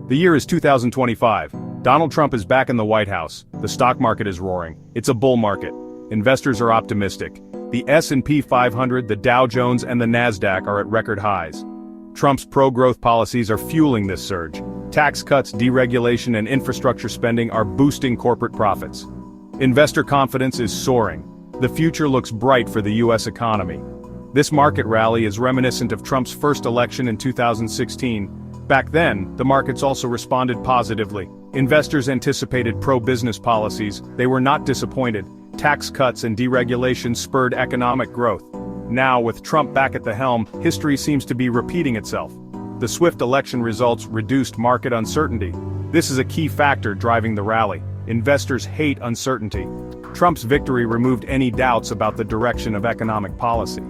The year is 2025. Donald Trump is back in the White House. The stock market is roaring. It's a bull market. Investors are optimistic. The S&P 500, the Dow Jones, and the Nasdaq are at record highs. Trump's pro-growth policies are fueling this surge. Tax cuts, deregulation, and infrastructure spending are boosting corporate profits. Investor confidence is soaring. The future looks bright for the U.S. economy. This market rally is reminiscent of Trump's first election in 2016. Back then, the markets also responded positively. Investors anticipated pro-business policies. They were not disappointed. Tax cuts and deregulation spurred economic growth. Now, with Trump back at the helm, history seems to be repeating itself. The swift election results reduced market uncertainty. This is a key factor driving the rally. Investors hate uncertainty. Trump's victory removed any doubts about the direction of economic policy.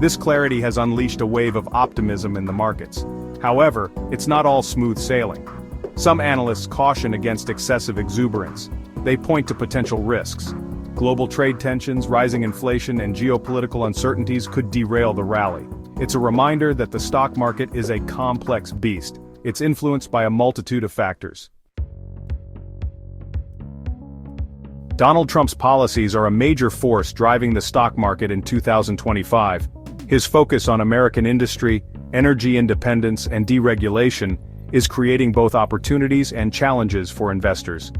This clarity has unleashed a wave of optimism in the markets. However, it's not all smooth sailing. Some analysts caution against excessive exuberance. They point to potential risks. Global trade tensions, rising inflation, and geopolitical uncertainties could derail the rally. It's a reminder that the stock market is a complex beast. It's influenced by a multitude of factors. Donald Trump's policies are a major force driving the stock market in 2025. His focus on American industry, energy independence, and deregulation is creating both opportunities and challenges for investors.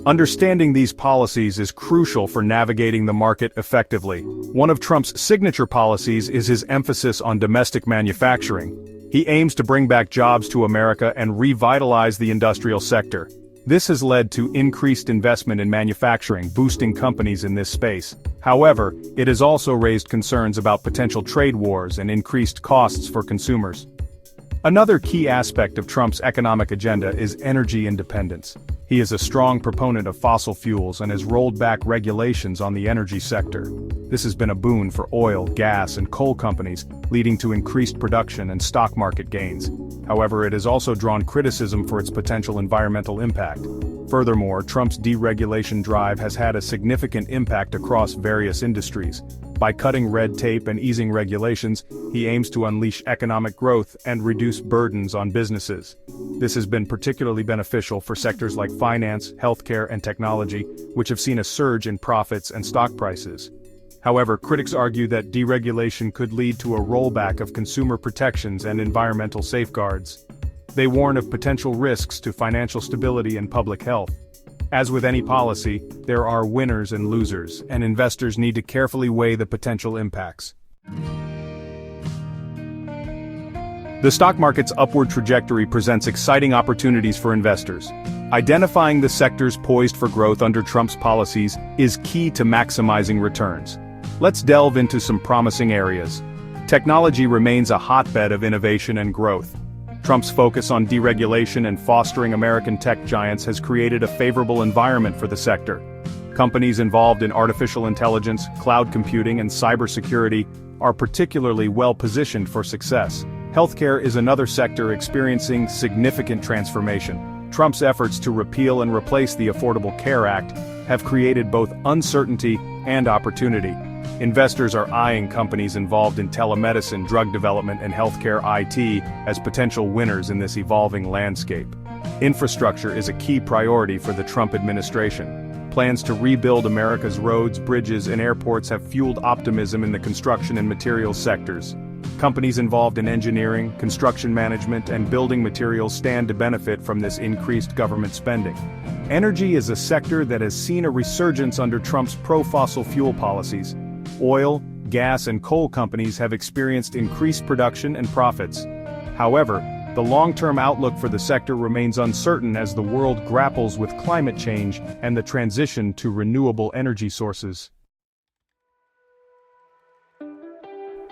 Understanding these policies is crucial for navigating the market effectively. One of Trump's signature policies is his emphasis on domestic manufacturing. He aims to bring back jobs to America and revitalize the industrial sector. This has led to increased investment in manufacturing, boosting companies in this space. However, it has also raised concerns about potential trade wars and increased costs for consumers. Another key aspect of Trump's economic agenda is energy independence. He is a strong proponent of fossil fuels and has rolled back regulations on the energy sector. This has been a boon for oil, gas, and coal companies, leading to increased production and stock market gains. However, it has also drawn criticism for its potential environmental impact. Furthermore, Trump's deregulation drive has had a significant impact across various industries. By cutting red tape and easing regulations, he aims to unleash economic growth and reduce burdens on businesses. This has been particularly beneficial for sectors like finance, healthcare, and technology, which have seen a surge in profits and stock prices. However, critics argue that deregulation could lead to a rollback of consumer protections and environmental safeguards. They warn of potential risks to financial stability and public health. As with any policy, there are winners and losers, and investors need to carefully weigh the potential impacts. The stock market's upward trajectory presents exciting opportunities for investors. Identifying the sectors poised for growth under Trump's policies is key to maximizing returns. Let's delve into some promising areas. Technology remains a hotbed of innovation and growth. Trump's focus on deregulation and fostering American tech giants has created a favorable environment for the sector. Companies involved in artificial intelligence, cloud computing, and cybersecurity are particularly well-positioned for success. Healthcare is another sector experiencing significant transformation. Trump's efforts to repeal and replace the Affordable Care Act have created both uncertainty and opportunity. Investors are eyeing companies involved in telemedicine, drug development, and healthcare IT as potential winners in this evolving landscape. Infrastructure is a key priority for the Trump administration. Plans to rebuild America's roads, bridges, and airports have fueled optimism in the construction and materials sectors. Companies involved in engineering, construction management, and building materials stand to benefit from this increased government spending. Energy is a sector that has seen a resurgence under Trump's pro-fossil fuel policies. Oil, gas, and coal companies have experienced increased production and profits. However, the long-term outlook for the sector remains uncertain as the world grapples with climate change and the transition to renewable energy sources.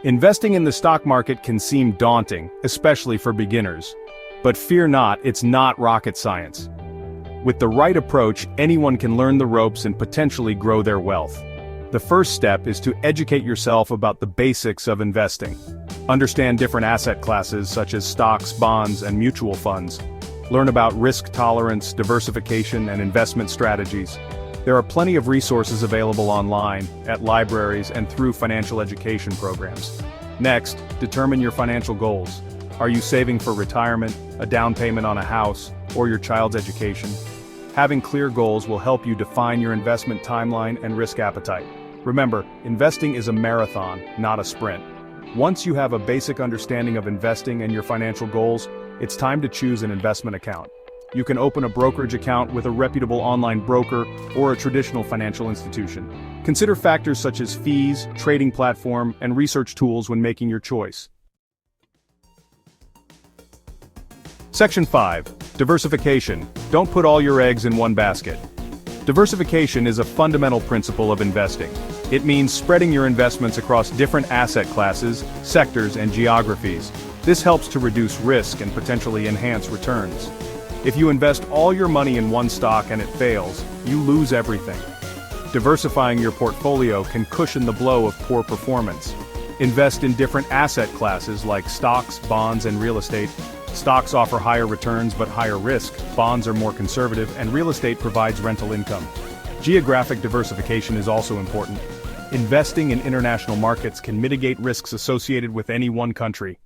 Investing in the stock market can seem daunting, especially for beginners. But fear not, it's not rocket science. With the right approach, anyone can learn the ropes and potentially grow their wealth. The first step is to educate yourself about the basics of investing. Understand different asset classes such as stocks, bonds, and mutual funds. Learn about risk tolerance, diversification, and investment strategies. There are plenty of resources available online, at libraries, and through financial education programs. Next, determine your financial goals. Are you saving for retirement, a down payment on a house, or your child's education. Having clear goals will help you define your investment timeline and risk appetite. Remember, investing is a marathon, not a sprint. Once you have a basic understanding of investing and your financial goals, it's time to choose an investment account. You can open a brokerage account with a reputable online broker or a traditional financial institution. Consider factors such as fees, trading platform, and research tools when making your choice. Section 5. Diversification. Don't put all your eggs in one basket. Diversification is a fundamental principle of investing. It means spreading your investments across different asset classes, sectors, and geographies. This helps to reduce risk and potentially enhance returns. If you invest all your money in one stock and it fails, you lose everything. Diversifying your portfolio can cushion the blow of poor performance. Invest in different asset classes like stocks, bonds, and real estate. Stocks offer higher returns but higher risk, bonds are more conservative, and real estate provides rental income. Geographic diversification is also important. Investing in international markets can mitigate risks associated with any one country.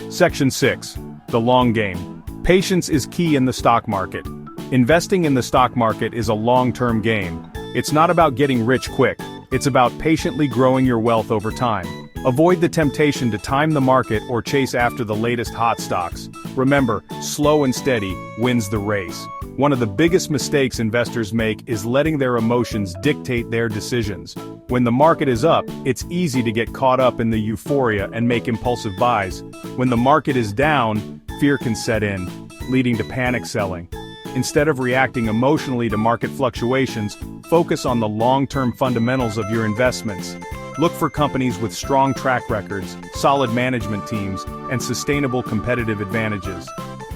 Section 6. The long game. Patience is key in the stock market. Investing in the stock market is a long-term game. It's not about getting rich quick. It's about patiently growing your wealth over time. Avoid the temptation to time the market or chase after the latest hot stocks. Remember, slow and steady wins the race. One of the biggest mistakes investors make is letting their emotions dictate their decisions. When the market is up, it's easy to get caught up in the euphoria and make impulsive buys. When the market is down, fear can set in, leading to panic selling. Instead of reacting emotionally to market fluctuations, focus on the long-term fundamentals of your investments. Look for companies with strong track records, solid management teams, and sustainable competitive advantages.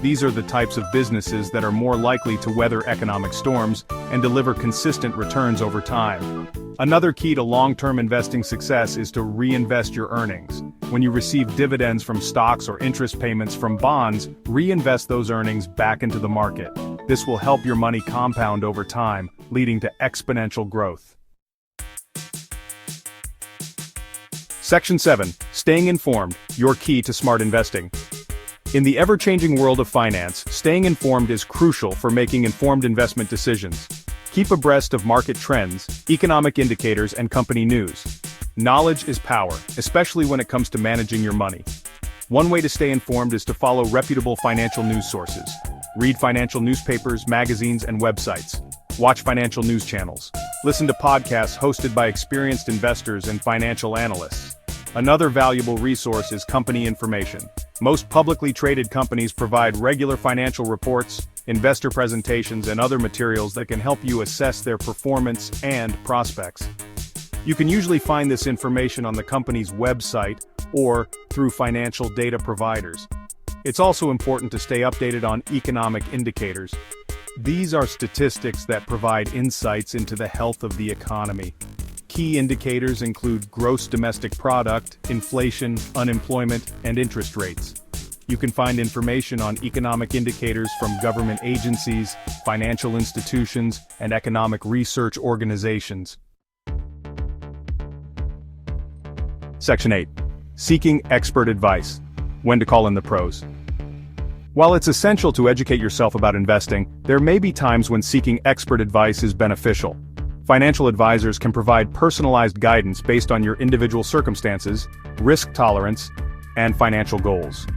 These are the types of businesses that are more likely to weather economic storms and deliver consistent returns over time. Another key to long-term investing success is to reinvest your earnings. When you receive dividends from stocks or interest payments from bonds, reinvest those earnings back into the market. This will help your money compound over time, leading to exponential growth. Section 7. Staying informed, your key to smart investing. In the ever-changing world of finance, staying informed is crucial for making informed investment decisions. Keep abreast of market trends, economic indicators, and company news. Knowledge is power, especially when it comes to managing your money. One way to stay informed is to follow reputable financial news sources. Read financial newspapers, magazines, and websites. Watch financial news channels. Listen to podcasts hosted by experienced investors and financial analysts. Another valuable resource is company information. Most publicly traded companies provide regular financial reports, investor presentations, and other materials that can help you assess their performance and prospects. You can usually find this information on the company's website or through financial data providers. It's also important to stay updated on economic indicators. These are statistics that provide insights into the health of the economy. Key indicators include gross domestic product, inflation, unemployment, and interest rates. You can find information on economic indicators from government agencies, financial institutions, and economic research organizations. Section 8. Seeking expert advice. When to call in the pros. While it's essential to educate yourself about investing, there may be times when seeking expert advice is beneficial. Financial advisors can provide personalized guidance based on your individual circumstances, risk tolerance, and financial goals.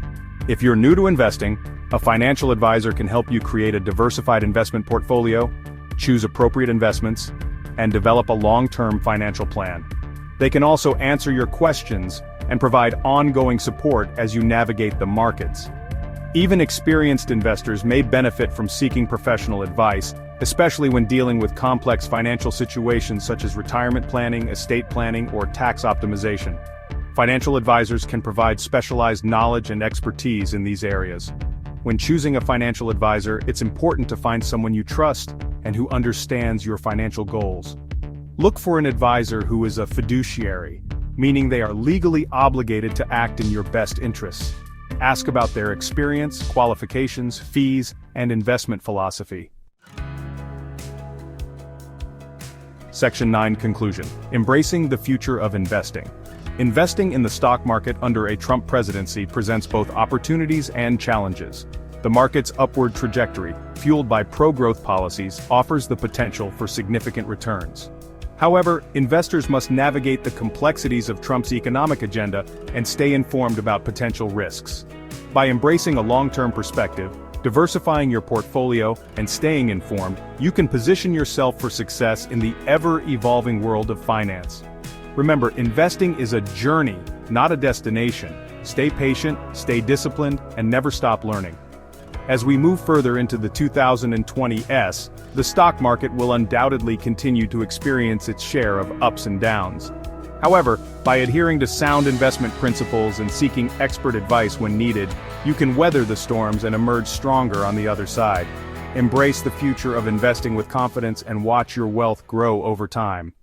If you're new to investing, a financial advisor can help you create a diversified investment portfolio, choose appropriate investments, and develop a long-term financial plan. They can also answer your questions and provide ongoing support as you navigate the markets. Even experienced investors may benefit from seeking professional advice, especially when dealing with complex financial situations such as retirement planning, estate planning, or tax optimization. Financial advisors can provide specialized knowledge and expertise in these areas. When choosing a financial advisor, it's important to find someone you trust and who understands your financial goals. Look for an advisor who is a fiduciary, meaning they are legally obligated to act in your best interests. Ask about their experience, qualifications, fees, and investment philosophy. Section 9. Conclusion. Embracing the future of investing. Investing in the stock market under a Trump presidency presents both opportunities and challenges. The market's upward trajectory, fueled by pro-growth policies, offers the potential for significant returns. However, investors must navigate the complexities of Trump's economic agenda and stay informed about potential risks. By embracing a long-term perspective, diversifying your portfolio, and staying informed, you can position yourself for success in the ever-evolving world of finance. Remember, investing is a journey, not a destination. Stay patient, stay disciplined, and never stop learning. As we move further into the 2020s, the stock market will undoubtedly continue to experience its share of ups and downs. However, by adhering to sound investment principles and seeking expert advice when needed, you can weather the storms and emerge stronger on the other side. Embrace the future of investing with confidence and watch your wealth grow over time.